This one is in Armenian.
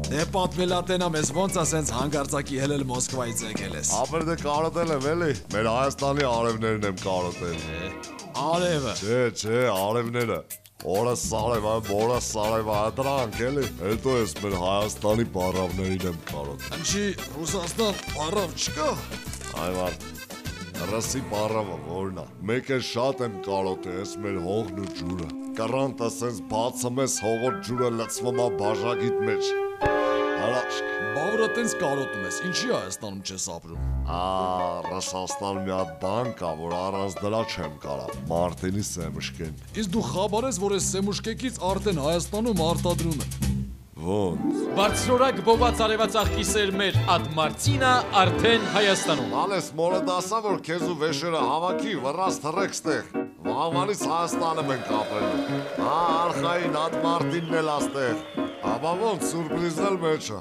Դե պատմելատենա մեզ ոնց է սենց հանգարցակի հելել Մոսկվայից եկել ես։ Ապեր դե կարոտել եմ էլի, մեր Հայաստանի արևներն եմ կարոտել։ Արևը։ Չէ, արևները։ Օրը սարևա, մորը սարևա, դրանք էլի։ Հետո ես մեր Հայաստանի բառավներին եմ կարոտել։ Ինչի Ռուսաստան բառավ չկա։ Այվար, ռսի բառավը որն է։ Մեկ է շատ եմ կարոտել, ես մեր հողն ու ջուրը։ Կռանտը սենց բացում ես հողոտ ջուրը լցվում է բաժակիտ մեջ։ Հրաշք։ Բավրը տենց կարոտում ես, ինչի Հայաստանում չես ապրում։ Ռուսաստան մի հատ բան կա, որ առանց դրա չեմ կարա, Մարտինի սեմուշկեն։ Իսկ դու խաբար ես, որ ես սեմուշկեկից արդեն Հայաստանում արտադրում են։ Ոնց։ Բարձրորակ բոված արևածաղկի սերմեր ատ Մարտինա արդեն Հայաստանում։ Ալես մորը դասա, որ քեզ ու վեշերը հավաքի, վռած թռեք ստեղ։ Վաղվանից Հայաստանում ենք ապրելու։ Արխային ատ Մարտինն էլ աստեղ։ Աբա ոնց սուրպրիզն էլ մեջը։